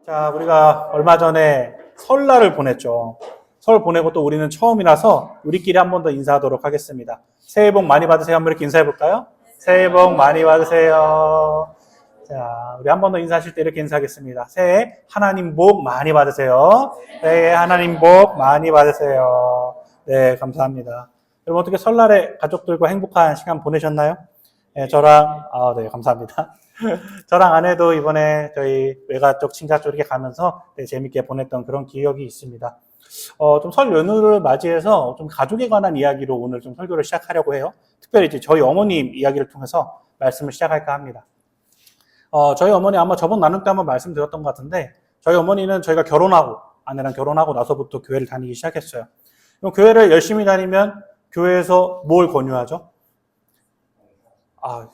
자, 우리가 얼마 전에 설날을 보냈죠. 설 보내고 또 우리는 처음이라서 우리끼리 한 번 더 인사하도록 하겠습니다. 새해 복 많이 받으세요. 한번 이렇게 인사해 볼까요? 새해 복 많이 받으세요. 자, 우리 한 번 더 인사하실 때 이렇게 인사하겠습니다. 새해 하나님 복 많이 받으세요. 새해 하나님 복 많이 받으세요. 네, 감사합니다. 여러분 어떻게 설날에 가족들과 행복한 시간 보내셨나요? 네, 네, 감사합니다. 저랑 아내도 이번에 저희 외가 쪽, 친자 쪽 이렇게 가면서 재밌게 보냈던 그런 기억이 있습니다. 좀 설 연휴를 맞이해서 좀 가족에 관한 이야기로 오늘 좀 설교를 시작하려고 해요. 특별히 이제 저희 어머님 이야기를 통해서 말씀을 시작할까 합니다. 저희 어머니 아마 저번 나눔 때 한번 말씀드렸던 것 같은데, 저희 어머니는 저희가 아내랑 결혼하고 나서부터 교회를 다니기 시작했어요. 그럼 교회를 열심히 다니면 교회에서 뭘 권유하죠?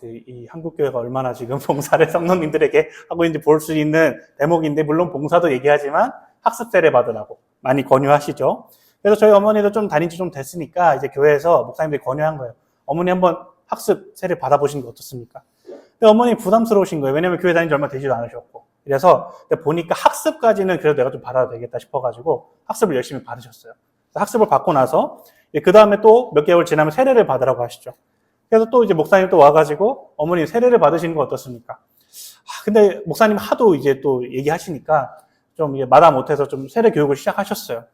이 한국교회가 얼마나 지금 봉사를 성도님들에게 하고 있는지 볼 수 있는 대목인데, 물론 봉사도 얘기하지만 학습 세례 받으라고 많이 권유하시죠. 그래서 저희 어머니도 좀 다닌 지 좀 됐으니까 이제 교회에서 목사님들이 권유한 거예요. 어머니 한번 학습 세례 받아보시는 게 어떻습니까? 근데 어머니 부담스러우신 거예요. 왜냐면 교회 다닌 지 얼마 되지도 않으셨고. 그래서 보니까 학습까지는 그래도 내가 좀 받아도 되겠다 싶어가지고 학습을 열심히 받으셨어요. 학습을 받고 나서 그 다음에 또 몇 개월 지나면 세례를 받으라고 하시죠. 그래서 또 이제 목사님 또 와가지고 어머니 세례를 받으시는 거 어떻습니까? 근데 목사님 하도 이제 또 얘기하시니까 좀 이게 마다 못해서 좀 세례 교육을 시작하셨어요.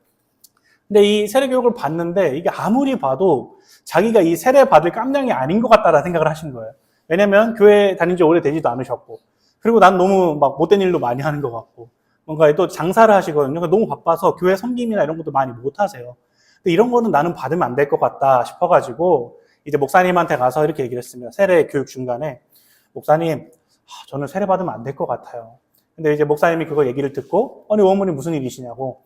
근데 이 세례 교육을 받는데 이게 아무리 봐도 자기가 이 세례 받을 깜냥이 아닌 것 같다라는 생각을 하신 거예요. 왜냐면 교회 다닌 지 오래되지도 않으셨고, 그리고 난 너무 막 못된 일도 많이 하는 것 같고, 뭔가 또 장사를 하시거든요. 너무 바빠서 교회 섬김이나 이런 것도 많이 못 하세요. 근데 이런 거는 나는 받으면 안 될 것 같다 싶어가지고 이제 목사님한테 가서 이렇게 얘기를 했습니다. 세례 교육 중간에, 목사님, 저는 세례 받으면 안 될 것 같아요. 근데 이제 목사님이 그거 얘기를 듣고, 아니 어머니 무슨 일이시냐고,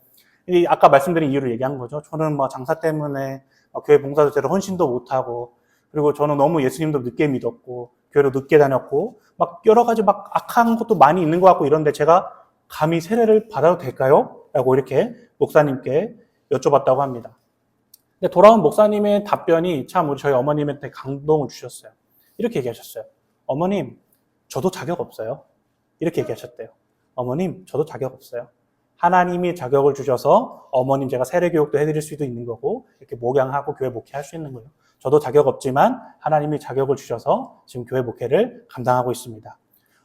아까 말씀드린 이유를 얘기한 거죠. 저는 뭐 장사 때문에 교회 봉사도 제대로 헌신도 못하고, 그리고 저는 너무 예수님도 늦게 믿었고, 교회로 늦게 다녔고, 막 여러 가지 막 악한 것도 많이 있는 것 같고 이런데 제가 감히 세례를 받아도 될까요? 라고 이렇게 목사님께 여쭤봤다고 합니다. 근데 돌아온 목사님의 답변이 참 우리 저희 어머님한테 감동을 주셨어요. 이렇게 얘기하셨어요. 어머님, 저도 자격 없어요. 이렇게 얘기하셨대요. 어머님, 저도 자격 없어요. 하나님이 자격을 주셔서 어머님 제가 세례 교육도 해드릴 수도 있는 거고, 이렇게 목양하고 교회 목회할 수 있는 거예요. 저도 자격 없지만 하나님이 자격을 주셔서 지금 교회 목회를 감당하고 있습니다.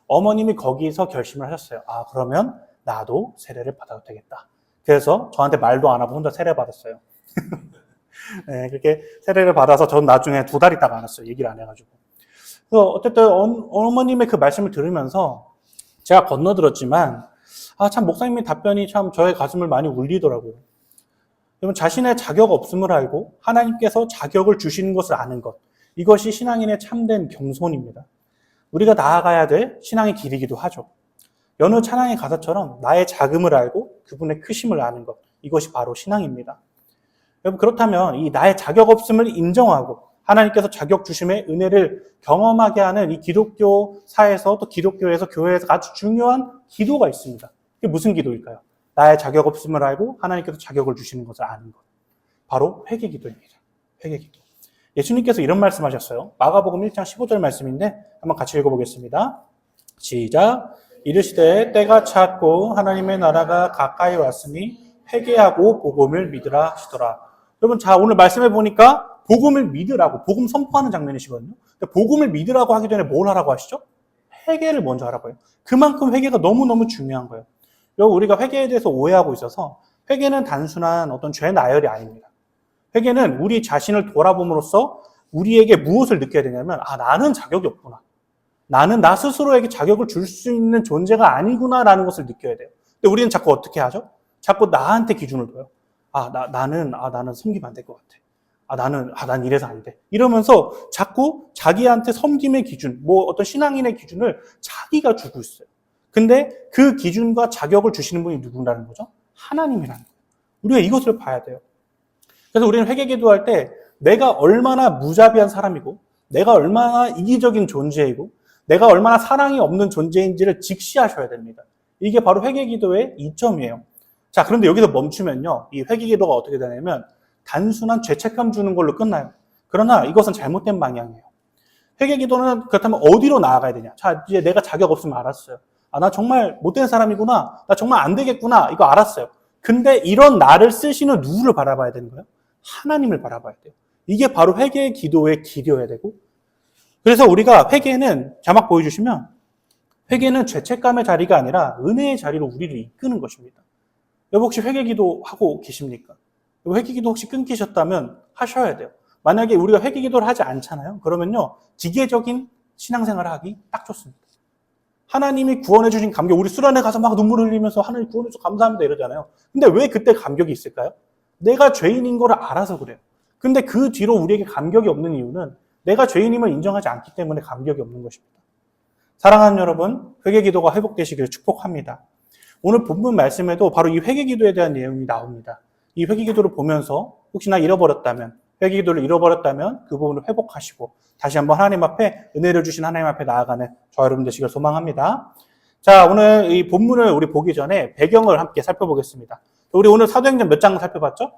어머님이 거기서 결심을 하셨어요. 그러면 나도 세례를 받아도 되겠다. 그래서 저한테 말도 안 하고 혼자 세례 받았어요. 네, 그렇게 세례를 받아서 전 나중에 2달 있다가 안 왔어요. 얘기를 안 해가지고. 그래서 어쨌든 어머님의 그 말씀을 들으면서 제가 건너들었지만, 참 목사님의 답변이 참 저의 가슴을 많이 울리더라고요. 여러분, 자신의 자격 없음을 알고 하나님께서 자격을 주시는 것을 아는 것, 이것이 신앙인의 참된 겸손입니다. 우리가 나아가야 될 신앙의 길이기도 하죠. 여느 찬양의 가사처럼 나의 작음을 알고 그분의 크심을 아는 것, 이것이 바로 신앙입니다. 여러분, 그렇다면 이 나의 자격 없음을 인정하고 하나님께서 자격 주심의 은혜를 경험하게 하는 이 기독교사에서, 또 기독교에서, 교회에서 아주 중요한 기도가 있습니다. 이게 무슨 기도일까요? 나의 자격 없음을 알고 하나님께서 자격을 주시는 것을 아는 것. 바로 회개기도입니다. 회개기도. 예수님께서 이런 말씀하셨어요. 마가복음 1장 15절 말씀인데 한번 같이 읽어보겠습니다. 시작. 이르시되 때가 찼고 하나님의 나라가 가까이 왔으니 회개하고 복음을 믿으라 하시더라. 여러분, 자, 오늘 말씀해 보니까 복음을 믿으라고, 복음 선포하는 장면이시거든요. 근데 복음을 믿으라고 하기 전에 뭘 하라고 하시죠? 회개를 먼저 하라고 해요. 그만큼 회개가 너무너무 중요한 거예요. 여러분, 우리가 회개에 대해서 오해하고 있어서, 회개는 단순한 어떤 죄 나열이 아닙니다. 회개는 우리 자신을 돌아봄으로써 우리에게 무엇을 느껴야 되냐면, 나는 자격이 없구나. 나는 나 스스로에게 자격을 줄 수 있는 존재가 아니구나라는 것을 느껴야 돼요. 근데 우리는 자꾸 어떻게 하죠? 자꾸 나한테 기준을 둬요. 나는 섬기면 안 될 것 같아. 난 이래서 안 돼. 이러면서 자꾸 자기한테 섬김의 기준, 어떤 신앙인의 기준을 자기가 주고 있어요. 근데 그 기준과 자격을 주시는 분이 누구라는 거죠? 하나님이라는 거예요. 우리가 이것을 봐야 돼요. 그래서 우리는 회개 기도할 때 내가 얼마나 무자비한 사람이고, 내가 얼마나 이기적인 존재이고, 내가 얼마나 사랑이 없는 존재인지를 직시하셔야 됩니다. 이게 바로 회개 기도의 이점이에요. 자, 그런데 여기서 멈추면요, 이 회개 기도가 어떻게 되냐면 단순한 죄책감 주는 걸로 끝나요. 그러나 이것은 잘못된 방향이에요. 회개 기도는 그렇다면 어디로 나아가야 되냐? 자, 이제 내가 자격 없으면 알았어요. 아, 나 정말 못된 사람이구나. 나 정말 안 되겠구나. 이거 알았어요. 근데 이런 나를 쓰시는 누구를 바라봐야 되는 거예요? 하나님을 바라봐야 돼요. 이게 바로 회개의 기도의 길이어야 되고, 그래서 우리가 회개는, 자막 보여주시면, 회개는 죄책감의 자리가 아니라 은혜의 자리로 우리를 이끄는 것입니다. 여러분 혹시 회개 기도 하고 계십니까? 회개 기도 혹시 끊기셨다면 하셔야 돼요. 만약에 우리가 회개 기도를 하지 않잖아요. 그러면요, 기계적인 신앙생활을 하기 딱 좋습니다. 하나님이 구원해 주신 감격, 우리 수련회 가서 막 눈물 흘리면서 하나님 구원해 주셔서 감사합니다 이러잖아요. 근데 왜 그때 감격이 있을까요? 내가 죄인인 걸 알아서 그래요. 근데 그 뒤로 우리에게 감격이 없는 이유는 내가 죄인임을 인정하지 않기 때문에 감격이 없는 것입니다. 사랑하는 여러분, 회개 기도가 회복되시기를 축복합니다. 오늘 본문 말씀에도 바로 이 회개 기도에 대한 내용이 나옵니다. 이 회개 기도를 보면서 혹시나 잃어버렸다면, 회개 기도를 잃어버렸다면 그 부분을 회복하시고 다시 한번 하나님 앞에, 은혜를 주신 하나님 앞에 나아가는 저와 여러분 되시길 소망합니다. 자, 오늘 이 본문을 우리 보기 전에 배경을 함께 살펴보겠습니다. 우리 오늘 사도행전 몇 장 살펴봤죠?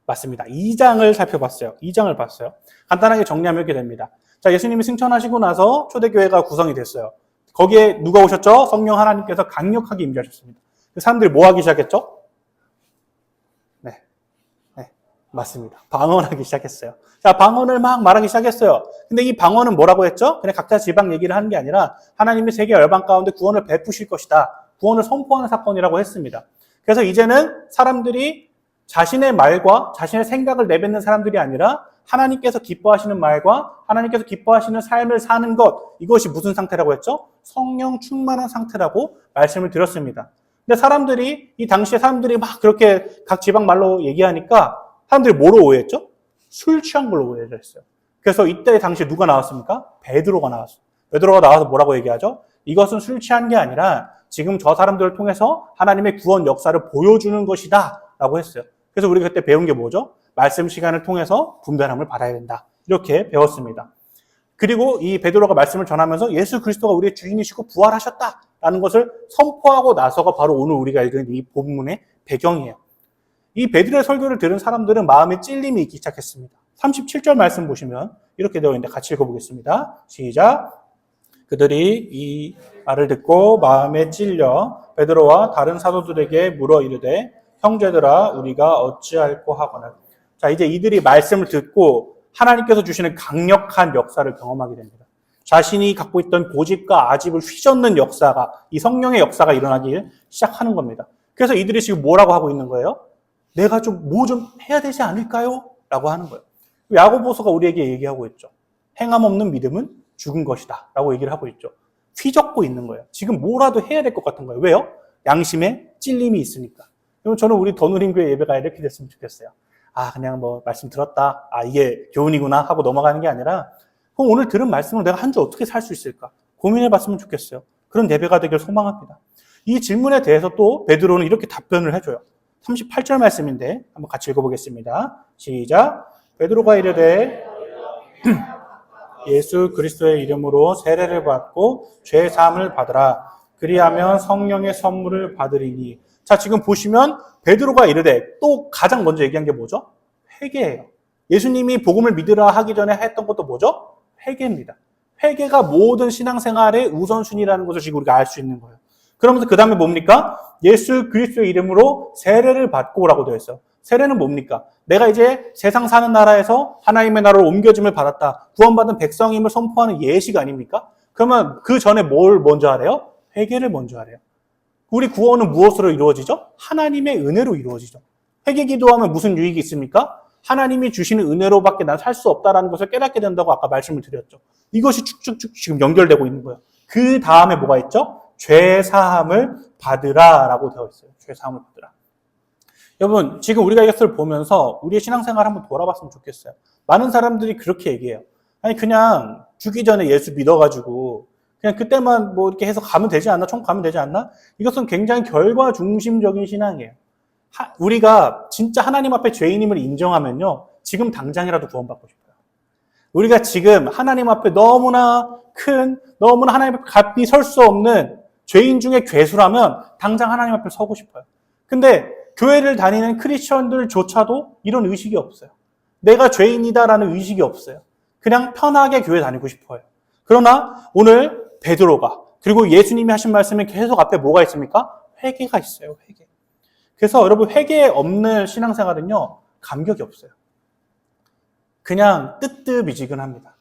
맞습니다. 2장을 살펴봤어요. 2장을 봤어요. 간단하게 정리하면 이렇게 됩니다. 자, 예수님이 승천하시고 나서 초대교회가 구성이 됐어요. 거기에 누가 오셨죠? 성령 하나님께서 강력하게 임재하셨습니다. 사람들이 뭐 하기 시작했죠? 네, 맞습니다. 방언하기 시작했어요. 자, 방언을 막 말하기 시작했어요. 근데 이 방언은 뭐라고 했죠? 그냥 각자 지방 얘기를 하는 게 아니라 하나님이 세계 열방 가운데 구원을 베푸실 것이다. 구원을 선포하는 사건이라고 했습니다. 그래서 이제는 사람들이 자신의 말과 자신의 생각을 내뱉는 사람들이 아니라 하나님께서 기뻐하시는 말과 하나님께서 기뻐하시는 삶을 사는 것, 이것이 무슨 상태라고 했죠? 성령 충만한 상태라고 말씀을 드렸습니다. 근데 사람들이, 이 당시에 사람들이 막 그렇게 각 지방 말로 얘기하니까 사람들이 뭐로 오해했죠? 술 취한 걸로 오해를 했어요. 그래서 이때 당시에 누가 나왔습니까? 베드로가 나왔어요. 베드로가 나와서 뭐라고 얘기하죠? 이것은 술 취한 게 아니라 지금 저 사람들을 통해서 하나님의 구원 역사를 보여주는 것이다 라고 했어요. 그래서 우리가 그때 배운 게 뭐죠? 말씀 시간을 통해서 분별함을 받아야 된다. 이렇게 배웠습니다. 그리고 이 베드로가 말씀을 전하면서 예수 그리스도가 우리의 주인이시고 부활하셨다라는 것을 선포하고 나서가 바로 오늘 우리가 읽은 이 본문의 배경이에요. 이 베드로의 설교를 들은 사람들은 마음에 찔림이 있기 시작했습니다. 37절 말씀 보시면 이렇게 되어 있는데 같이 읽어보겠습니다. 시작. 그들이 이 말을 듣고 마음에 찔려 베드로와 다른 사도들에게 물어 이르되 형제들아 우리가 어찌할꼬 하거늘. 자, 이제 이들이 말씀을 듣고 하나님께서 주시는 강력한 역사를 경험하게 됩니다. 자신이 갖고 있던 고집과 아집을 휘젓는 역사가, 이 성령의 역사가 일어나기 시작하는 겁니다. 그래서 이들이 지금 뭐라고 하고 있는 거예요? 내가 좀 뭐 좀 해야 되지 않을까요? 라고 하는 거예요. 야고보서가 우리에게 얘기하고 있죠. 행함 없는 믿음은 죽은 것이다 라고 얘기를 하고 있죠. 휘젓고 있는 거예요. 지금 뭐라도 해야 될 것 같은 거예요. 왜요? 양심에 찔림이 있으니까. 그럼 저는 우리 더누림교회 예배가 이렇게 됐으면 좋겠어요. 아, 그냥 뭐 말씀 들었다. 아, 이게 교훈이구나 하고 넘어가는 게 아니라 그럼 오늘 들은 말씀을 내가 한 주 어떻게 살 수 있을까? 고민해 봤으면 좋겠어요. 그런 예배가 되길 소망합니다. 이 질문에 대해서 또 베드로는 이렇게 답변을 해줘요. 38절 말씀인데 한번 같이 읽어보겠습니다. 시작. 베드로가 이르되 예수 그리스도의 이름으로 세례를 받고 죄 사함을 받으라. 그리하면 성령의 선물을 받으리니. 자, 지금 보시면 베드로가 이르되 또 가장 먼저 얘기한 게 뭐죠? 회개예요. 예수님이 복음을 믿으라 하기 전에 했던 것도 뭐죠? 회개입니다. 회개가 모든 신앙생활의 우선순위라는 것을 지금 우리가 알 수 있는 거예요. 그러면서 그 다음에 뭡니까? 예수 그리스도의 이름으로 세례를 받고 라고 되어 있어요. 세례는 뭡니까? 내가 이제 세상 사는 나라에서 하나님의 나라로 옮겨짐을 받았다. 구원받은 백성임을 선포하는 예식 아닙니까? 그러면 그 전에 뭘 먼저 하래요? 회개를 먼저 하래요. 우리 구원은 무엇으로 이루어지죠? 하나님의 은혜로 이루어지죠. 회개 기도하면 무슨 유익이 있습니까? 하나님이 주시는 은혜로밖에 난 살 수 없다라는 것을 깨닫게 된다고 아까 말씀을 드렸죠. 이것이 쭉쭉쭉 지금 연결되고 있는 거예요. 그 다음에 뭐가 있죠? 죄 사함을 받으라라고 되어 있어요. 죄 사함을 받으라. 여러분, 지금 우리가 이것을 보면서 우리의 신앙생활 한번 돌아봤으면 좋겠어요. 많은 사람들이 그렇게 얘기해요. 아니, 그냥 죽기 전에 예수 믿어가지고 그냥 그때만 뭐 이렇게 해서 가면 되지 않나? 천국 가면 되지 않나? 이것은 굉장히 결과 중심적인 신앙이에요. 우리가 진짜 하나님 앞에 죄인임을 인정하면요, 지금 당장이라도 구원받고 싶어요. 우리가 지금 하나님 앞에 너무나 큰, 너무나 하나님 앞에 갑이 설 수 없는 죄인 중에 괴수라면 당장 하나님 앞에 서고 싶어요. 근데 교회를 다니는 크리스천들조차도 이런 의식이 없어요. 내가 죄인이다라는 의식이 없어요. 그냥 편하게 교회 다니고 싶어요. 그러나 오늘 베드로가 그리고 예수님이 하신 말씀에 계속 앞에 뭐가 있습니까? 회개가 있어요. 회개. 그래서 여러분 회개 없는 신앙생활은요. 감격이 없어요. 그냥 뜨뜻미지근합니다.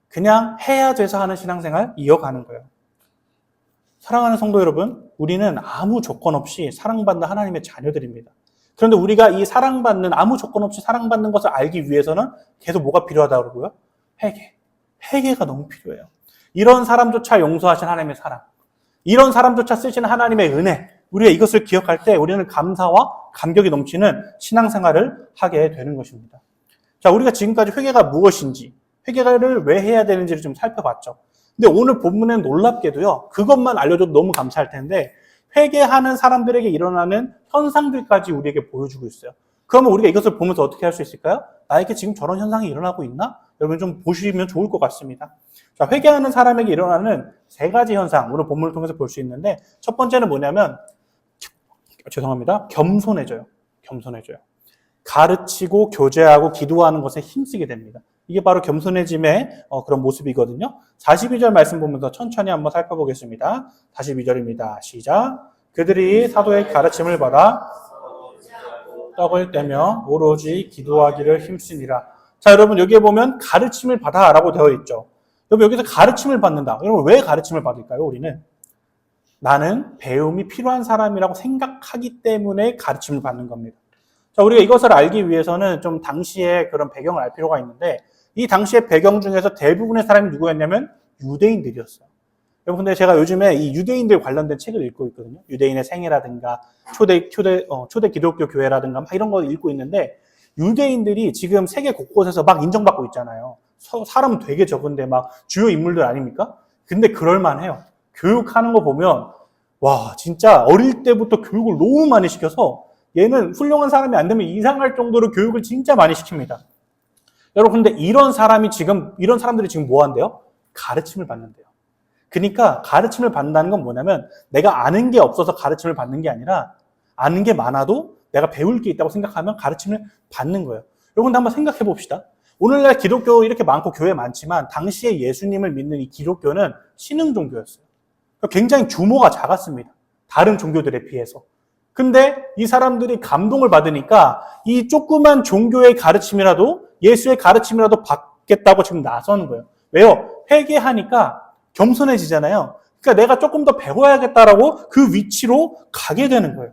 그냥 해야 돼서 하는 신앙생활 이어가는 거예요. 사랑하는 성도 여러분, 우리는 아무 조건 없이 사랑받는 하나님의 자녀들입니다. 그런데 우리가 이 사랑받는, 아무 조건 없이 사랑받는 것을 알기 위해서는 계속 뭐가 필요하다고 그러고요? 회개. 회개가 너무 필요해요. 이런 사람조차 용서하신 하나님의 사랑, 이런 사람조차 쓰시는 하나님의 은혜, 우리가 이것을 기억할 때 우리는 감사와 감격이 넘치는 신앙생활을 하게 되는 것입니다. 자, 우리가 지금까지 회개가 무엇인지, 회개를 왜 해야 되는지를 좀 살펴봤죠. 근데 오늘 본문엔 놀랍게도요, 그것만 알려줘도 너무 감사할 텐데, 회개하는 사람들에게 일어나는 현상들까지 우리에게 보여주고 있어요. 그러면 우리가 이것을 보면서 어떻게 할 수 있을까요? 나에게 지금 저런 현상이 일어나고 있나? 여러분 좀 보시면 좋을 것 같습니다. 자, 회개하는 사람에게 일어나는 세 가지 현상, 오늘 본문을 통해서 볼 수 있는데, 첫 번째는 뭐냐면, 겸손해져요. 겸손해져요. 가르치고 교제하고 기도하는 것에 힘쓰게 됩니다. 이게 바로 겸손해짐의 그런 모습이거든요. 42절 말씀 보면서 천천히 한번 살펴보겠습니다. 42절입니다. 시작. 그들이 사도의 가르침을 받아 떡을 떼며 오로지 기도하기를 힘쓰니라. 자, 여러분 여기에 보면 가르침을 받아 라고 되어 있죠. 여러분 여기서 가르침을 받는다. 여러분 왜 가르침을 받을까요? 우리는 나는 배움이 필요한 사람이라고 생각하기 때문에 가르침을 받는 겁니다. 자, 우리가 이것을 알기 위해서는 좀 당시의 그런 배경을 알 필요가 있는데, 이 당시의 배경 중에서 대부분의 사람이 누구였냐면 유대인들이었어요. 여러분, 근데 제가 요즘에 이 유대인들 관련된 책을 읽고 있거든요. 유대인의 생애라든가 초대 기독교 교회라든가 막 이런 거 읽고 있는데, 유대인들이 지금 세계 곳곳에서 막 인정받고 있잖아요. 사람 되게 적은데 막 주요 인물들 아닙니까? 근데 그럴만해요. 교육하는 거 보면 와, 진짜 어릴 때부터 교육을 너무 많이 시켜서 얘는 훌륭한 사람이 안 되면 이상할 정도로 교육을 진짜 많이 시킵니다. 여러분, 근데 이런 사람들이 지금 뭐 한대요? 가르침을 받는데요. 그러니까 가르침을 받는다는 건 뭐냐면 내가 아는 게 없어서 가르침을 받는 게 아니라 아는 게 많아도 내가 배울 게 있다고 생각하면 가르침을 받는 거예요. 여러분, 한번 생각해 봅시다. 오늘날 기독교 이렇게 많고 교회 많지만 당시에 예수님을 믿는 이 기독교는 신흥 종교였어요. 굉장히 규모가 작았습니다. 다른 종교들에 비해서. 근데 이 사람들이 감동을 받으니까 이 조그만 종교의 가르침이라도 예수의 가르침이라도 받겠다고 지금 나서는 거예요. 왜요? 회개하니까 겸손해지잖아요. 그러니까 내가 조금 더 배워야겠다라고 그 위치로 가게 되는 거예요.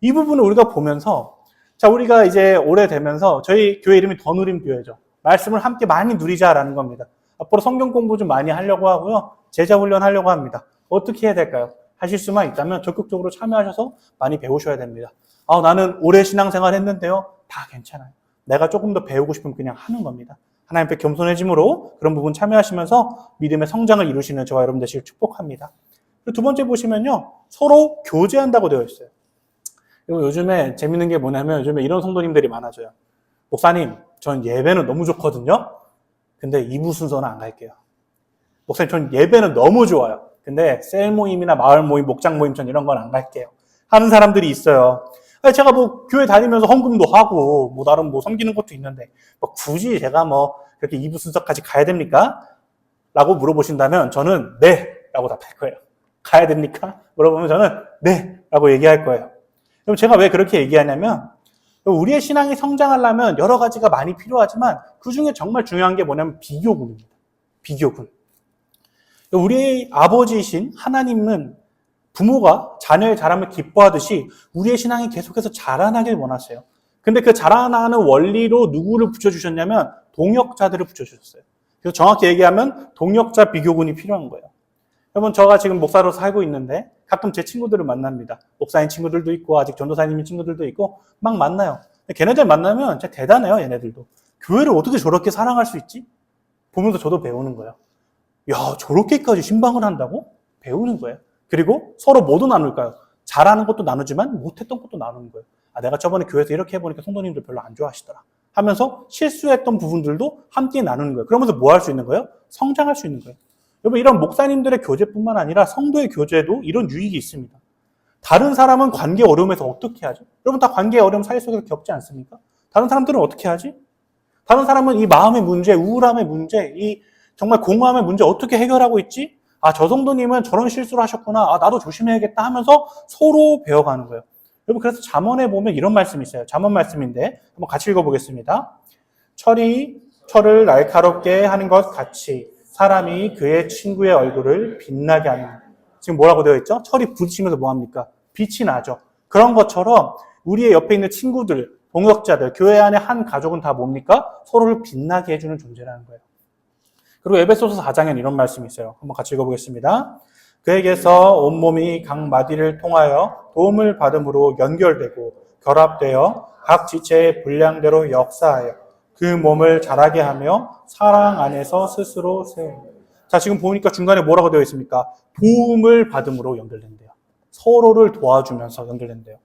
이 부분을 우리가 보면서 자, 우리가 이제 오래되면서 저희 교회 이름이 더 누림 교회죠. 말씀을 함께 많이 누리자라는 겁니다. 앞으로 성경 공부 좀 많이 하려고 하고요. 제자 훈련 하려고 합니다. 어떻게 해야 될까요? 하실 수만 있다면 적극적으로 참여하셔서 많이 배우셔야 됩니다. 나는 오래 신앙생활 했는데요. 다 괜찮아요. 내가 조금 더 배우고 싶으면 그냥 하는 겁니다. 하나님 앞에 겸손해짐으로 그런 부분 참여하시면서 믿음의 성장을 이루시는 저와 여러분 되시길 축복합니다. 그리고 두 번째 보시면요. 서로 교제한다고 되어 있어요. 그리고 요즘에 재밌는 게 뭐냐면 요즘에 이런 성도님들이 많아져요. 목사님, 전 예배는 너무 좋거든요. 근데 2부 순서는 안 갈게요. 목사님, 전 예배는 너무 좋아요. 근데 셀 모임이나 마을 모임, 목장 모임 전 이런 건 안 갈게요. 하는 사람들이 있어요. 제가 뭐 교회 다니면서 헌금도 하고 뭐 나름 뭐 섬기는 것도 있는데 뭐 굳이 제가 뭐 그렇게 2부 순서까지 가야 됩니까? 라고 물어보신다면 저는 네! 라고 답할 거예요. 가야 됩니까? 물어보면 저는 네! 라고 얘기할 거예요. 그럼 제가 왜 그렇게 얘기하냐면 우리의 신앙이 성장하려면 여러 가지가 많이 필요하지만 그 중에 정말 중요한 게 뭐냐면 비교군입니다. 비교군. 우리의 아버지이신 하나님은 부모가 자녀의 자람을 기뻐하듯이 우리의 신앙이 계속해서 자라나길 원하세요. 근데 그 자라나는 원리로 누구를 붙여주셨냐면 동역자들을 붙여주셨어요. 그래서 정확히 얘기하면 동역자 비교군이 필요한 거예요. 여러분, 저가 지금 목사로 살고 있는데 가끔 제 친구들을 만납니다. 목사인 친구들도 있고 아직 전도사님인 친구들도 있고 막 만나요. 걔네들 만나면 진짜 대단해요. 얘네들도. 교회를 어떻게 저렇게 사랑할 수 있지? 보면서 저도 배우는 거예요. 야, 저렇게까지 신방을 한다고? 배우는 거예요. 그리고 서로 뭐도 나눌까요? 잘하는 것도 나누지만 못했던 것도 나누는 거예요. 내가 저번에 교회에서 이렇게 해보니까 성도님들 별로 안 좋아하시더라. 하면서 실수했던 부분들도 함께 나누는 거예요. 그러면서 뭐 할 수 있는 거예요? 성장할 수 있는 거예요. 여러분, 이런 목사님들의 교제뿐만 아니라 성도의 교제도 이런 유익이 있습니다. 다른 사람은 관계 어려움에서 어떻게 하죠? 여러분, 다 관계 어려움 사회 속에서 겪지 않습니까? 다른 사람들은 어떻게 하지? 다른 사람은 이 마음의 문제, 우울함의 문제, 이 정말 공허함의 문제 어떻게 해결하고 있지? 아, 저 성도님은 저런 실수를 하셨구나. 아, 나도 조심해야겠다 하면서 서로 배워가는 거예요. 여러분, 그래서 잠언에 보면 이런 말씀이 있어요. 잠언 말씀인데 한번 같이 읽어보겠습니다. 철을 날카롭게 하는 것 같이 사람이 그의 친구의 얼굴을 빛나게 하는. 지금 뭐라고 되어 있죠? 철이 부딪히면서 뭐합니까? 빛이 나죠. 그런 것처럼 우리의 옆에 있는 친구들, 동역자들, 교회 안에 한 가족은 다 뭡니까? 서로를 빛나게 해주는 존재라는 거예요. 그리고 에베소서 4장에는 이런 말씀이 있어요. 한번 같이 읽어보겠습니다. 그에게서 온몸이 각 마디를 통하여 도움을 받음으로 연결되고 결합되어 각 지체의 분량대로 역사하여 그 몸을 자라게 하며 사랑 안에서 스스로 세웁니다. 자, 지금 보니까 중간에 뭐라고 되어 있습니까? 도움을 받음으로 연결된대요. 서로를 도와주면서 연결된대요.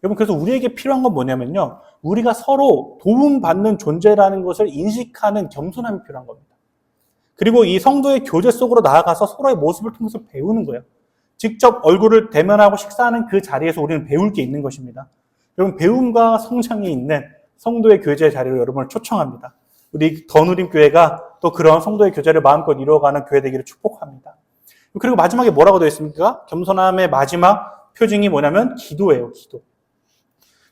여러분, 그래서 우리에게 필요한 건 뭐냐면요. 우리가 서로 도움받는 존재라는 것을 인식하는 겸손함이 필요한 겁니다. 그리고 이 성도의 교제 속으로 나아가서 서로의 모습을 통해서 배우는 거예요. 직접 얼굴을 대면하고 식사하는 그 자리에서 우리는 배울 게 있는 것입니다. 여러분, 배움과 성장이 있는 성도의 교제 자리로 여러분을 초청합니다. 우리 더누림 교회가 또 그런 성도의 교제를 마음껏 이루어가는 교회 되기를 축복합니다. 그리고 마지막에 뭐라고 되어 있습니까? 겸손함의 마지막 표징이 뭐냐면 기도예요, 기도.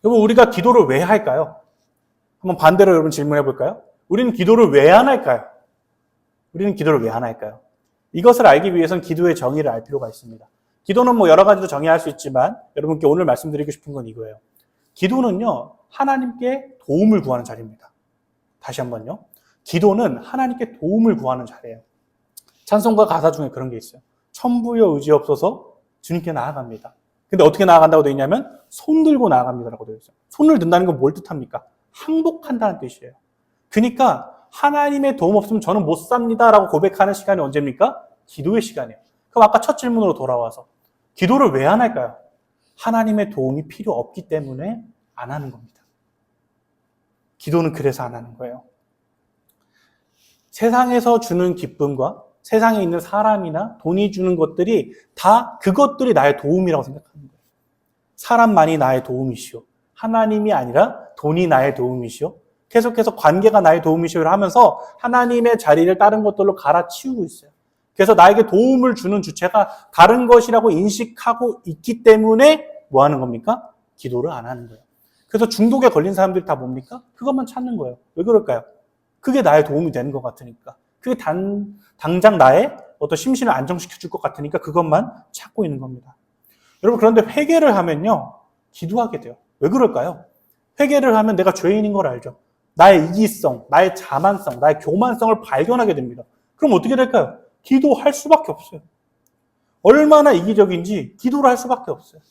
여러분, 우리가 기도를 왜 할까요? 한번 반대로 여러분 질문해 볼까요? 우리는 기도를 왜 안 할까요? 우리는 기도를 왜 안 할까요? 이것을 알기 위해서는 기도의 정의를 알 필요가 있습니다. 기도는 뭐 여러 가지로 정의할 수 있지만 여러분께 오늘 말씀드리고 싶은 건 이거예요. 기도는요, 하나님께 도움을 구하는 자리입니다. 다시 한번요. 기도는 하나님께 도움을 구하는 자리예요. 찬송가 가사 중에 그런 게 있어요. 천부여 의지없어서 주님께 나아갑니다. 근데 어떻게 나아간다고 되어 있냐면 손 들고 나아갑니다라고 되어 있어요. 손을 든다는 건 뭘 뜻합니까? 항복한다는 뜻이에요. 그러니까 하나님의 도움 없으면 저는 못 삽니다라고 고백하는 시간이 언제입니까? 기도의 시간이에요. 그럼 아까 첫 질문으로 돌아와서 기도를 왜 안 할까요? 하나님의 도움이 필요 없기 때문에 안 하는 겁니다. 기도는 그래서 안 하는 거예요. 세상에서 주는 기쁨과 세상에 있는 사람이나 돈이 주는 것들이 다 그것들이 나의 도움이라고 생각하는 거예요. 사람만이 나의 도움이시오. 하나님이 아니라 돈이 나의 도움이시오. 계속해서 관계가 나의 도움이시오를 하면서 하나님의 자리를 다른 것들로 갈아치우고 있어요. 그래서 나에게 도움을 주는 주체가 다른 것이라고 인식하고 있기 때문에 뭐 하는 겁니까? 기도를 안 하는 거예요. 그래서 중독에 걸린 사람들이 다 뭡니까? 그것만 찾는 거예요. 왜 그럴까요? 그게 나의 도움이 되는 것 같으니까. 그게 당장 나의 어떤 심신을 안정시켜 줄 것 같으니까 그것만 찾고 있는 겁니다. 여러분, 그런데 회개를 하면요, 기도하게 돼요. 왜 그럴까요? 회개를 하면 내가 죄인인 걸 알죠. 나의 이기성, 나의 자만성, 나의 교만성을 발견하게 됩니다. 그럼 어떻게 될까요? 기도할 수밖에 없어요. 얼마나 이기적인지 기도를 할 수밖에 없어요.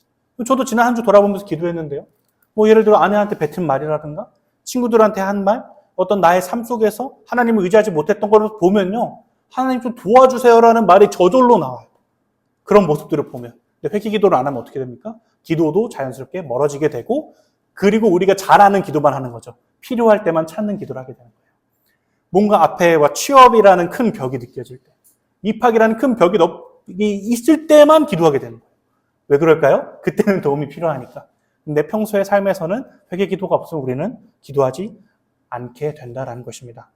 저도 지난 한 주 돌아보면서 기도했는데요. 뭐 예를 들어 아내한테 뱉은 말이라든가 친구들한테 한 말, 어떤 나의 삶 속에서 하나님을 의지하지 못했던 걸 보면요. 하나님 좀 도와주세요라는 말이 저절로 나와요. 그런 모습들을 보면. 근데 회개 기도를 안 하면 어떻게 됩니까? 기도도 자연스럽게 멀어지게 되고 그리고 우리가 잘하는 기도만 하는 거죠. 필요할 때만 찾는 기도를 하게 되는 거예요. 뭔가 앞에 취업이라는 큰 벽이 느껴질 때, 입학이라는 큰 벽이 있을 때만 기도하게 되는 거예요. 왜 그럴까요? 그때는 도움이 필요하니까. 근데 평소의 삶에서는 회개 기도가 없으면 우리는 기도하지 않게 된다라는 것입니다.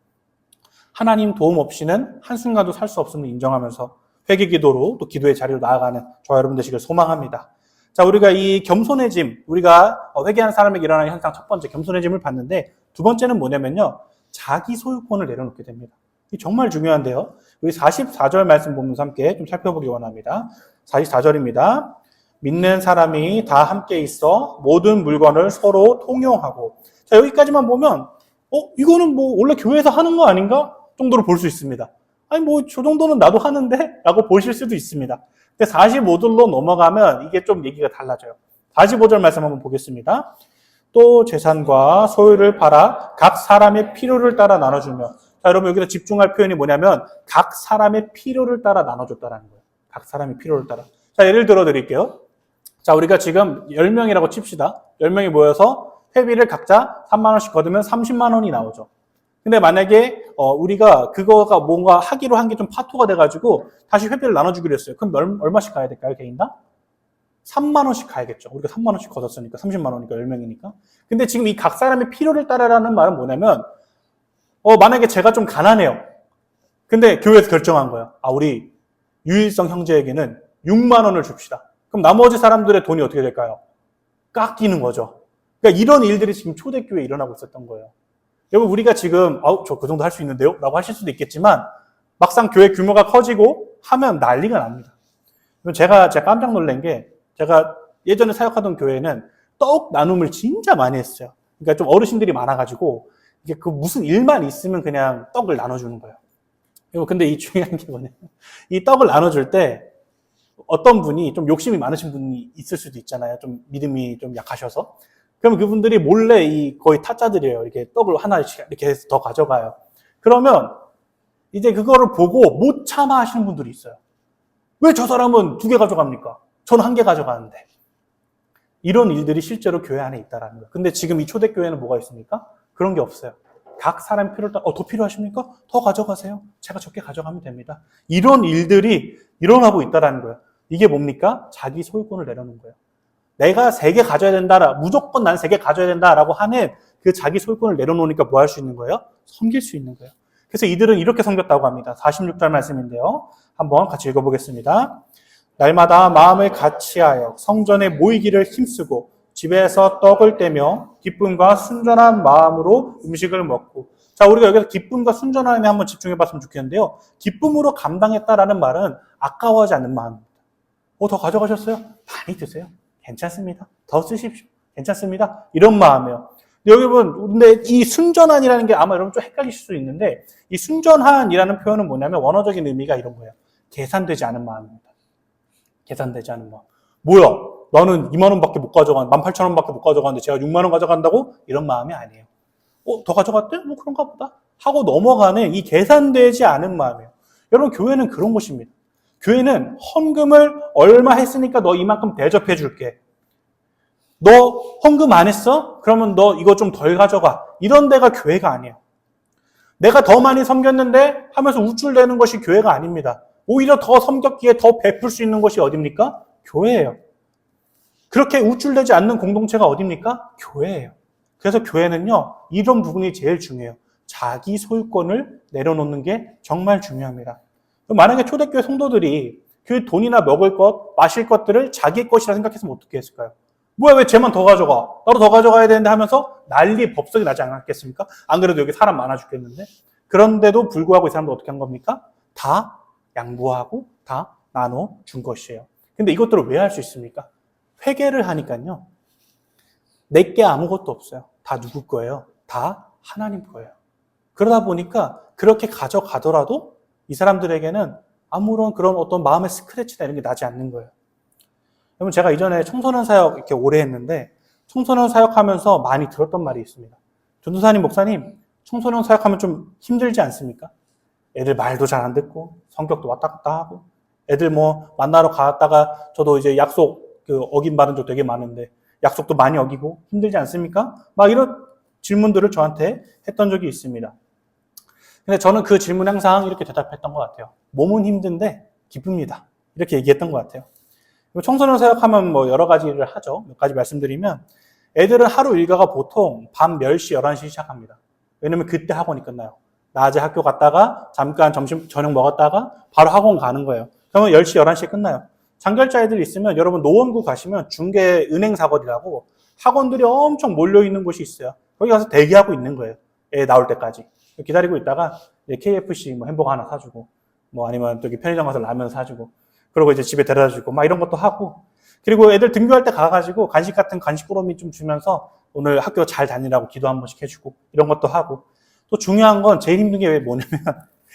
하나님 도움 없이는 한순간도 살 수 없음을 인정하면서 회개 기도로 또 기도의 자리로 나아가는 저와 여러분 되시길 소망합니다. 자, 우리가 이 겸손해짐, 우리가 회개하는 사람에게 일어나는 현상 첫 번째 겸손해짐을 봤는데 두 번째는 뭐냐면요. 자기 소유권을 내려놓게 됩니다. 이 정말 중요한데요. 우리 44절 말씀 보면서 함께 좀 살펴보기 원합니다. 44절입니다. 믿는 사람이 다 함께 있어 모든 물건을 서로 통용하고. 자, 여기까지만 보면 이거는 뭐 원래 교회에서 하는 거 아닌가? 정도로 볼 수 있습니다. 아니 뭐 저 정도는 나도 하는데? 라고 보실 수도 있습니다. 근데 45절로 넘어가면 이게 좀 얘기가 달라져요. 45절 말씀 한번 보겠습니다. 또 재산과 소유를 팔아 각 사람의 필요를 따라 나눠주며. 자, 여러분 여기서 집중할 표현이 뭐냐면 각 사람의 필요를 따라 나눠줬다라는 거예요. 각 사람의 필요를 따라. 자, 예를 들어 드릴게요. 자, 우리가 지금 10명이라고 칩시다. 10명이 모여서 회비를 각자 3만 원씩 거두면 30만 원이 나오죠. 근데 만약에 우리가 그거가 뭔가 하기로 한 게 좀 파토가 돼가지고 다시 회비를 나눠주기로 했어요. 그럼 얼마씩 가야 될까요, 개인당? 3만 원씩 가야겠죠. 우리가 3만 원씩 걷었으니까 30만 원이니까 10명이니까. 근데 지금 이 각 사람의 필요를 따라라는 말은 뭐냐면 만약에 제가 좀 가난해요. 근데 교회에서 결정한 거예요. 우리 유일성 형제에게는 6만 원을 줍시다. 그럼 나머지 사람들의 돈이 어떻게 될까요? 깎이는 거죠. 그러니까 이런 일들이 지금 초대교회에 일어나고 있었던 거예요. 여러분, 우리가 지금 저 그 정도 할 수 있는데요? 라고 하실 수도 있겠지만 막상 교회 규모가 커지고 하면 난리가 납니다. 제가 깜짝 놀란 게, 제가 예전에 사역하던 교회는 떡 나눔을 진짜 많이 했어요. 그러니까 좀 어르신들이 많아가지고 이게 그 무슨 일만 있으면 그냥 떡을 나눠주는 거예요. 근데 이 중요한 게 뭐냐면, 이 떡을 나눠줄 때 어떤 분이 좀 욕심이 많으신 분이 있을 수도 있잖아요. 좀 믿음이 좀 약하셔서. 그러면 그분들이 몰래 거의 타짜들이에요. 이렇게 떡을 하나씩 이렇게 해서 더 가져가요. 그러면 이제 그거를 보고 못 참아 하시는 분들이 있어요. 왜 저 사람은 2개 가져갑니까? 저는 1개 가져가는데. 이런 일들이 실제로 교회 안에 있다라는 거예요. 근데 지금 이 초대교회는 뭐가 있습니까? 그런 게 없어요. 각 사람 필요를 따라, 더 필요하십니까? 더 가져가세요. 제가 적게 가져가면 됩니다. 이런 일들이 일어나고 있다라는 거예요. 이게 뭡니까? 자기 소유권을 내려놓은 거예요. 내가 3개 가져야 된다, 무조건 난 3개 가져야 된다라고 하는 그 자기 소유권을 내려놓으니까 뭐 할 수 있는 거예요? 섬길 수 있는 거예요. 그래서 이들은 이렇게 섬겼다고 합니다. 46절 말씀인데요. 한번 같이 읽어보겠습니다. 날마다 마음을 같이하여 성전에 모이기를 힘쓰고 집에서 떡을 떼며 기쁨과 순전한 마음으로 음식을 먹고. 자, 우리가 여기서 기쁨과 순전함에 한번 집중해 봤으면 좋겠는데요. 기쁨으로 감당했다라는 말은 아까워하지 않는 마음입니다. 더 가져가셨어요? 많이 드세요. 괜찮습니다. 더 쓰십시오. 괜찮습니다. 이런 마음이에요. 여러분, 근데 이 순전한이라는 게 아마 여러분 좀 헷갈리실 수 있는데, 이 순전한이라는 표현은 뭐냐면 원어적인 의미가 이런 거예요. 계산되지 않은 마음입니다. 계산되지 않은 마음. 뭐야? 나는 2만 원밖에 못 가져간, 18,000원밖에 못 가져가는데 제가 6만 원 가져간다고? 이런 마음이 아니에요. 더 가져갔대? 뭐 그런가 보다. 하고 넘어가는 이 계산되지 않은 마음이에요. 여러분, 교회는 그런 곳입니다. 교회는 헌금을 얼마 했으니까 너 이만큼 대접해 줄게. 너 헌금 안 했어? 그러면 너 이거 좀 덜 가져가. 이런 데가 교회가 아니에요. 내가 더 많이 섬겼는데 하면서 우쭐대는 것이 교회가 아닙니다. 오히려 더 섬겼기에 더 베풀 수 있는 것이 어딥니까? 교회예요. 그렇게 우쭐대지 않는 공동체가 어딥니까? 교회예요. 그래서 교회는요, 이런 부분이 제일 중요해요. 자기 소유권을 내려놓는 게 정말 중요합니다. 만약에 초대교회 성도들이 그 돈이나 먹을 것, 마실 것들을 자기 것이라 생각했으면 어떻게 했을까요? 뭐야, 왜 쟤만 더 가져가? 나도 더 가져가야 되는데 하면서 난리 법석이 나지 않았겠습니까? 안 그래도 여기 사람 많아 죽겠는데? 그런데도 불구하고 이 사람들 어떻게 한 겁니까? 다 양보하고 다 나눠준 것이에요. 근데 이것들을 왜 할 수 있습니까? 회개를 하니까요. 내게 아무것도 없어요. 다 누구 거예요? 다 하나님 거예요. 그러다 보니까 그렇게 가져가더라도 이 사람들에게는 아무런 그런 어떤 마음의 스크래치나 이런 게 나지 않는 거예요. 여러분, 제가 이전에 청소년 사역 이렇게 오래 했는데 청소년 사역하면서 많이 들었던 말이 있습니다. 전도사님, 목사님, 청소년 사역하면 좀 힘들지 않습니까? 애들 말도 잘 안 듣고 성격도 왔다 갔다 하고 애들 뭐 만나러 갔다가 저도 이제 약속 어긴받은 적 되게 많은데 약속도 많이 어기고 힘들지 않습니까? 막 이런 질문들을 저한테 했던 적이 있습니다. 근데 저는 그 질문 항상 이렇게 대답했던 것 같아요. 몸은 힘든데 기쁩니다. 이렇게 얘기했던 것 같아요. 청소년 사역하면 뭐 여러 가지를 하죠. 몇 가지 말씀드리면 애들은 하루 일과가 보통 밤 10시, 11시 시작합니다. 왜냐면 그때 학원이 끝나요. 낮에 학교 갔다가 잠깐 저녁 먹었다가 바로 학원 가는 거예요. 그러면 10시, 11시에 끝나요. 장결자 애들 있으면 여러분 노원구 가시면 중계 은행 사거리라고 학원들이 엄청 몰려있는 곳이 있어요. 거기 가서 대기하고 있는 거예요. 애 나올 때까지. 기다리고 있다가 KFC 뭐 햄버거 하나 사주고 뭐 아니면 여기 편의점 가서 라면 사주고 그리고 이제 집에 데려다 주고 막 이런 것도 하고 그리고 애들 등교할 때 가가지고 간식 같은 간식 꾸러미 좀 주면서 오늘 학교 잘 다니라고 기도 한 번씩 해주고 이런 것도 하고 또 중요한 건 제일 힘든 게 뭐냐면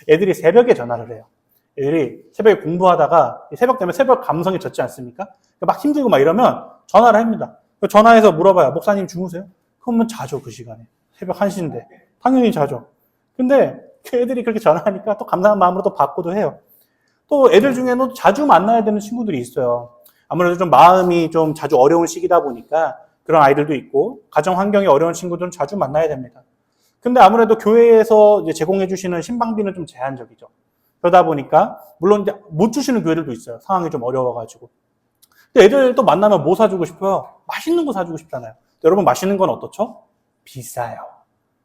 애들이 새벽에 전화를 해요. 애들이 새벽에 공부하다가 새벽 되면 새벽 감성이 젖지 않습니까? 막 힘들고 막 이러면 전화를 합니다. 전화해서 물어봐요. 목사님 주무세요? 그러면 자죠, 그 시간에. 새벽 1시인데. 당연히 자죠. 근데 그 애들이 그렇게 전화하니까 또 감사한 마음으로 또 받고도 해요. 또 애들 중에는 자주 만나야 되는 친구들이 있어요. 아무래도 좀 마음이 좀 자주 어려운 시기다 보니까 그런 아이들도 있고 가정 환경이 어려운 친구들은 자주 만나야 됩니다. 근데 아무래도 교회에서 이제 제공해 주시는 신방비는 좀 제한적이죠. 그러다 보니까 물론 이제 못 주시는 교회들도 있어요. 상황이 좀 어려워가지고. 근데 애들 또 만나면 뭐 사주고 싶어요? 맛있는 거 사주고 싶잖아요. 여러분 맛있는 건 어떻죠? 비싸요.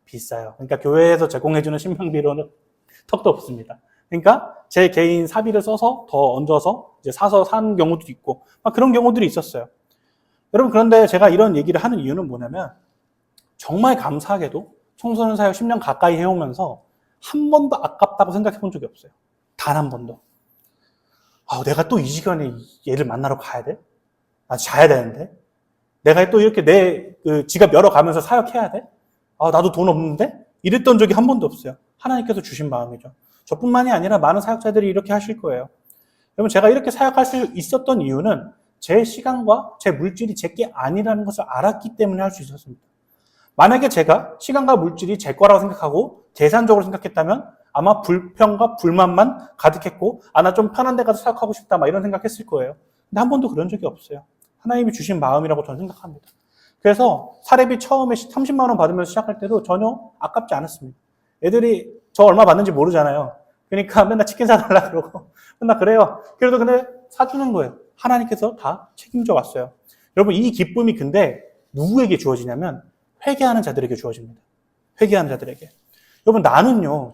비싸요. 그러니까 교회에서 제공해 주는 신방비로는 턱도 없습니다. 그러니까 제 개인 사비를 써서 더 얹어서 이제 사서 산 경우도 있고 막 그런 경우들이 있었어요. 여러분, 그런데 제가 이런 얘기를 하는 이유는 뭐냐면 정말 감사하게도 청소년 사역 10년 가까이 해오면서 한 번도 아깝다고 생각해 본 적이 없어요. 단 한 번도. 내가 또 이 시간에 얘를 만나러 가야 돼? 나 자야 되는데? 내가 또 이렇게 내 지갑 열어가면서 사역해야 돼? 나도 돈 없는데? 이랬던 적이 한 번도 없어요. 하나님께서 주신 마음이죠. 저뿐만이 아니라 많은 사역자들이 이렇게 하실 거예요. 여러분, 제가 이렇게 사역할 수 있었던 이유는 제 시간과 제 물질이 제 게 아니라는 것을 알았기 때문에 할 수 있었습니다. 만약에 제가 시간과 물질이 제 거라고 생각하고 계산적으로 생각했다면 아마 불평과 불만만 가득했고 나 좀 편한 데 가서 사역하고 싶다 막 이런 생각했을 거예요. 근데 한 번도 그런 적이 없어요. 하나님이 주신 마음이라고 저는 생각합니다. 그래서 사례비 처음에 30만 원 받으면서 시작할 때도 전혀 아깝지 않았습니다. 애들이 저 얼마 받는지 모르잖아요. 그러니까 맨날 치킨 사달라 그러고 맨날 그래요. 그래도 근데 사주는 거예요. 하나님께서 다 책임져 왔어요. 여러분, 이 기쁨이 근데 누구에게 주어지냐면 회개하는 자들에게 주어집니다. 회개하는 자들에게. 여러분,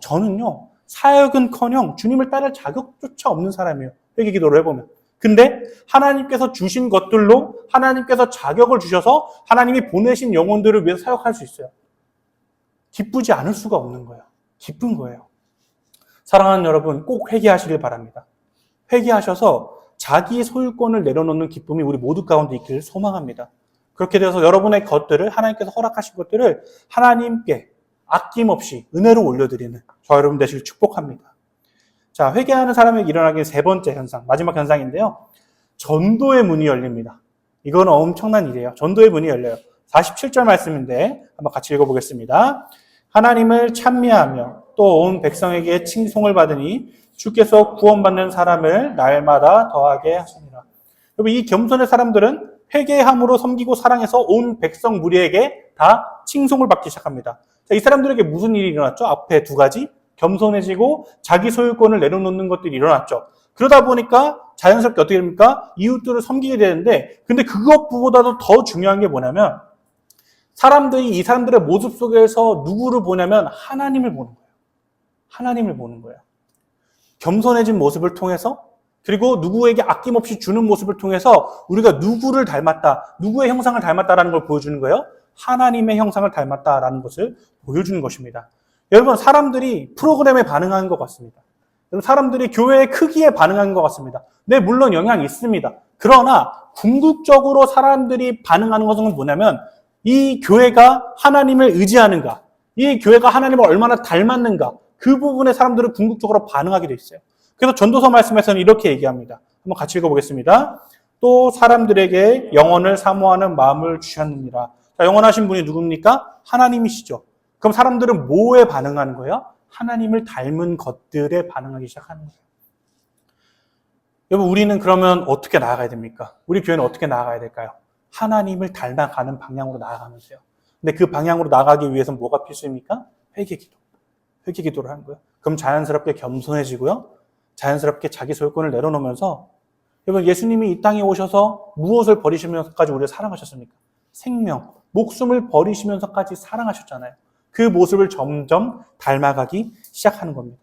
저는요 사역은커녕 주님을 따를 자격조차 없는 사람이에요. 회개 기도를 해보면. 근데 하나님께서 주신 것들로 하나님께서 자격을 주셔서 하나님이 보내신 영혼들을 위해서 사역할 수 있어요. 기쁘지 않을 수가 없는 거예요. 기쁜 거예요. 사랑하는 여러분, 꼭 회개하시길 바랍니다. 회개하셔서 자기 소유권을 내려놓는 기쁨이 우리 모두 가운데 있기를 소망합니다. 그렇게 되어서 여러분의 것들을, 하나님께서 허락하신 것들을 하나님께 아낌없이 은혜로 올려드리는 저 여러분 되시길 축복합니다. 자, 회개하는 사람에게 일어나게 세 번째 현상, 마지막 현상인데요. 전도의 문이 열립니다. 이건 엄청난 일이에요. 전도의 문이 열려요. 47절 말씀인데 한번 같이 읽어보겠습니다. 하나님을 찬미하며 또 온 백성에게 칭송을 받으니 주께서 구원받는 사람을 날마다 더하게 하시니라. 여러분, 이 겸손의 사람들은 회개함으로 섬기고 사랑해서 온 백성 무리에게 다 칭송을 받기 시작합니다. 자, 이 사람들에게 무슨 일이 일어났죠? 앞에 두 가지. 겸손해지고 자기 소유권을 내려놓는 것들이 일어났죠. 그러다 보니까 자연스럽게 어떻게 됩니까? 이웃들을 섬기게 되는데, 근데 그것보다도 더 중요한 게 뭐냐면 사람들이 이 사람들의 모습 속에서 누구를 보냐면 하나님을 보는 거예요. 하나님을 보는 거예요. 겸손해진 모습을 통해서, 그리고 누구에게 아낌없이 주는 모습을 통해서 우리가 누구를 닮았다, 누구의 형상을 닮았다라는 걸 보여주는 거예요. 하나님의 형상을 닮았다라는 것을 보여주는 것입니다. 여러분, 사람들이 프로그램에 반응하는 것 같습니다. 여러분, 사람들이 교회의 크기에 반응하는 것 같습니다. 네, 물론 영향이 있습니다. 그러나 궁극적으로 사람들이 반응하는 것은 뭐냐면 이 교회가 하나님을 의지하는가, 이 교회가 하나님을 얼마나 닮았는가, 그 부분에 사람들은 궁극적으로 반응하게 돼 있어요. 그래서 전도서 말씀에서는 이렇게 얘기합니다. 한번 같이 읽어보겠습니다. 또 사람들에게 영혼을 사모하는 마음을 주셨느니라. 자, 영원하신 분이 누굽니까? 하나님이시죠. 그럼 사람들은 뭐에 반응하는 거예요? 하나님을 닮은 것들에 반응하기 시작하는 거예요. 여러분, 우리는 그러면 어떻게 나아가야 됩니까? 우리 교회는 어떻게 나아가야 될까요? 하나님을 닮아가는 방향으로 나아가면서요. 근데 그 방향으로 나아가기 위해서는 뭐가 필수입니까? 회개기도. 회개기도를 하는 거예요. 그럼 자연스럽게 겸손해지고요. 자연스럽게 자기 소유권을 내려놓으면서, 여러분, 예수님이 이 땅에 오셔서 무엇을 버리시면서까지 우리를 사랑하셨습니까? 생명, 목숨을 버리시면서까지 사랑하셨잖아요. 그 모습을 점점 닮아가기 시작하는 겁니다.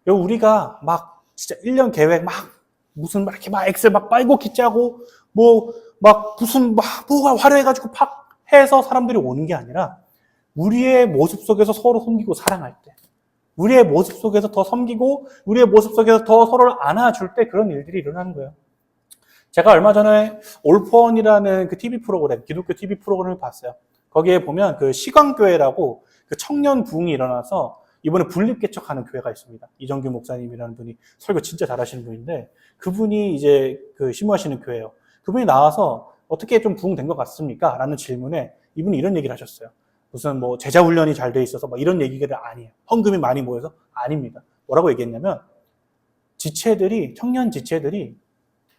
여러분, 우리가 막 진짜 1년 계획 무슨 이렇게 엑셀 빨고 기짜고 뭐가 화려해가지고 해서 사람들이 오는 게 아니라 우리의 모습 속에서 서로 섬기고 사랑할 때, 우리의 모습 속에서 더 섬기고 우리의 모습 속에서 더 서로를 안아줄 때 그런 일들이 일어나는 거예요. 제가 얼마 전에 올포원이라는 그 TV 프로그램, 기독교 TV 프로그램을 봤어요. 거기에 보면 그 시광교회라고 그 청년 부흥이 일어나서 이번에 분립개척하는 교회가 있습니다. 이정규 목사님이라는 분이 설교 진짜 잘하시는 분인데, 그분이 이제 그 심무하시는 교회예요. 그분이 나와서 어떻게 좀 부흥된 것 같습니까? 라는 질문에 이분이 이런 얘기를 하셨어요. 무슨 제자 훈련이 잘 돼 있어서 이런 얘기가 아니에요. 헌금이 많이 모여서 아닙니다. 뭐라고 얘기했냐면 청년 지체들이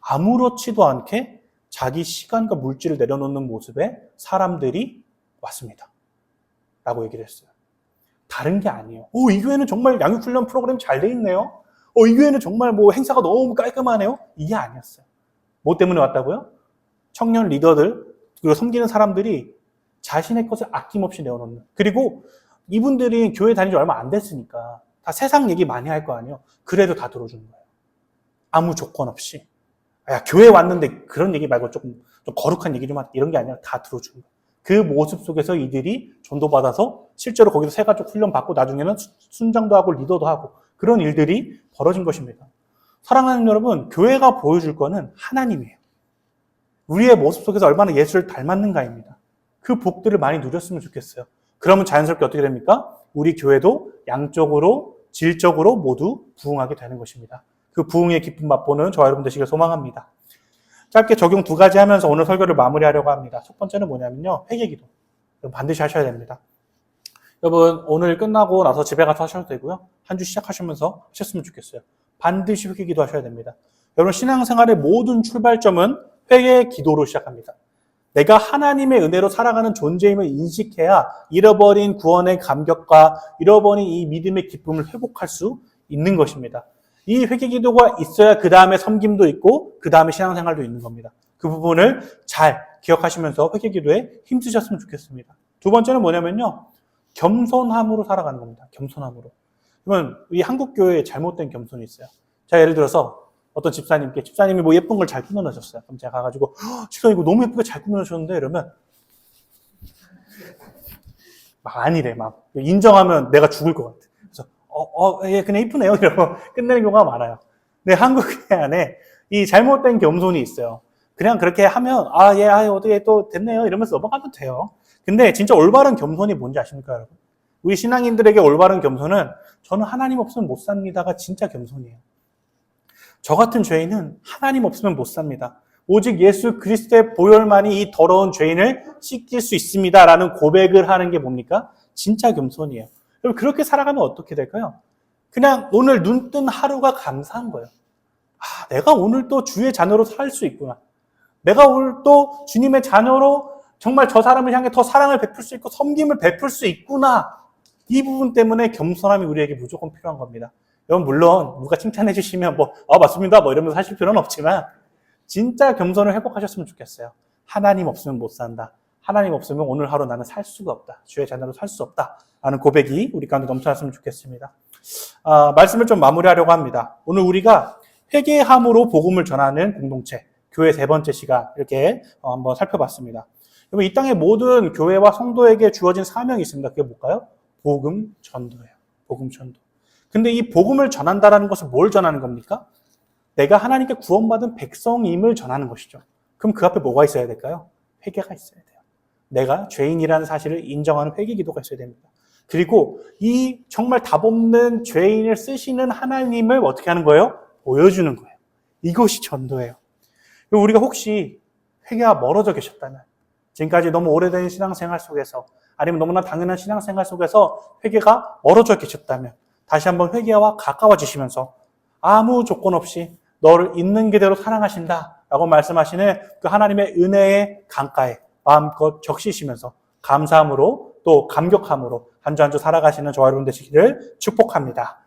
아무렇지도 않게 자기 시간과 물질을 내려놓는 모습에 사람들이 왔습니다. 라고 얘기를 했어요. 다른 게 아니에요. 이 교회는 정말 양육훈련 프로그램 잘 돼 있네요. 이 교회는 정말 행사가 너무 깔끔하네요. 이게 아니었어요. 뭐 때문에 왔다고요? 청년 리더들, 그리고 섬기는 사람들이 자신의 것을 아낌없이 내어놓는. 그리고 이분들이 교회 다닌 지 얼마 안 됐으니까 다 세상 얘기 많이 할 거 아니에요. 그래도 다 들어주는 거예요. 아무 조건 없이. 야, 교회 왔는데 그런 얘기 말고 좀 거룩한 얘기 좀 하자. 이런 게 아니라 다 들어주는 거예요. 그 모습 속에서 이들이 전도받아서 실제로 거기서 세가족 훈련 받고 나중에는 순장도 하고 리더도 하고 그런 일들이 벌어진 것입니다. 사랑하는 여러분, 교회가 보여줄 거는 하나님이에요. 우리의 모습 속에서 얼마나 예수를 닮았는가입니다. 그 복들을 많이 누렸으면 좋겠어요. 그러면 자연스럽게 어떻게 됩니까? 우리 교회도 양적으로, 질적으로 모두 부흥하게 되는 것입니다. 그 부흥의 기쁨 맛보는 저와 여러분 되시길 소망합니다. 짧게 적용 2가지 하면서 오늘 설교를 마무리하려고 합니다. 첫 번째는 뭐냐면요. 회개기도. 반드시 하셔야 됩니다. 여러분 오늘 끝나고 나서 집에 가서 하셔도 되고요. 한 주 시작하시면서 하셨으면 좋겠어요. 반드시 회개기도 하셔야 됩니다. 여러분 신앙생활의 모든 출발점은 회개 기도로 시작합니다. 내가 하나님의 은혜로 살아가는 존재임을 인식해야 잃어버린 구원의 감격과 잃어버린 이 믿음의 기쁨을 회복할 수 있는 것입니다. 이 회개기도가 있어야 그 다음에 섬김도 있고 그 다음에 신앙생활도 있는 겁니다. 그 부분을 잘 기억하시면서 회개기도에 힘쓰셨으면 좋겠습니다. 두 번째는 뭐냐면요. 겸손함으로 살아가는 겁니다. 겸손함으로. 그러면 이 한국교회에 잘못된 겸손이 있어요. 자, 예를 들어서 어떤 집사님이 뭐 예쁜 걸 잘 꾸며놓으셨어요. 그럼 제가 가가지고 집사님 이거 너무 예쁘게 잘 꾸며놓으셨는데 이러면 막 아니래. 막 인정하면 내가 죽을 것 같아. 그래서 예, 그냥 이쁘네요. 이러고 끝내는 경우가 많아요. 근데 한국회 안에 이 잘못된 겸손이 있어요. 그냥 그렇게 하면 예, 어떻게 또 됐네요. 이러면서 넘어가도 돼요. 근데 진짜 올바른 겸손이 뭔지 아십니까, 여러분? 우리 신앙인들에게 올바른 겸손은 저는 하나님 없으면 못 삽니다가 진짜 겸손이에요. 저 같은 죄인은 하나님 없으면 못 삽니다. 오직 예수 그리스도의 보혈만이 이 더러운 죄인을 씻길 수 있습니다라는 고백을 하는 게 뭡니까? 진짜 겸손이에요. 그럼 그렇게 살아가면 어떻게 될까요? 그냥 오늘 눈 뜬 하루가 감사한 거예요. 내가 오늘 또 주의 자녀로 살 수 있구나. 내가 오늘 또 주님의 자녀로 정말 저 사람을 향해 더 사랑을 베풀 수 있고 섬김을 베풀 수 있구나. 이 부분 때문에 겸손함이 우리에게 무조건 필요한 겁니다. 여러분 물론 누가 칭찬해 주시면 맞습니다 이러면서 하실 필요는 없지만 진짜 겸손을 회복하셨으면 좋겠어요. 하나님 없으면 못 산다. 하나님 없으면 오늘 하루 나는 살 수가 없다. 주의 자녀로 살 수 없다. 라는 고백이 우리 가운데 넘쳐났으면 좋겠습니다. 말씀을 좀 마무리하려고 합니다. 오늘 우리가 회개함으로 복음을 전하는 공동체, 교회 3번째 시간 이렇게 한번 살펴봤습니다. 여러분 이 땅의 모든 교회와 성도에게 주어진 사명이 있습니다. 그게 뭘까요? 복음 전도예요. 복음 전도. 근데 이 복음을 전한다라는 것은 뭘 전하는 겁니까? 내가 하나님께 구원받은 백성임을 전하는 것이죠. 그럼 그 앞에 뭐가 있어야 될까요? 회개가 있어야 돼요. 내가 죄인이라는 사실을 인정하는 회개 기도가 있어야 됩니다. 그리고 이 정말 답없는 죄인을 쓰시는 하나님을 어떻게 하는 거예요? 보여주는 거예요. 이것이 전도예요. 우리가 혹시 회개와 멀어져 계셨다면 지금까지 너무 오래된 신앙생활 속에서 아니면 너무나 당연한 신앙생활 속에서 회개가 멀어져 계셨다면 다시 한번 회개와 가까워지시면서 아무 조건 없이 너를 있는 그대로 사랑하신다 라고 말씀하시는 그 하나님의 은혜의 강가에 마음껏 적시시면서 감사함으로 또 감격함으로 한 주 한 주 살아가시는 저와 여러분 되시기를 축복합니다.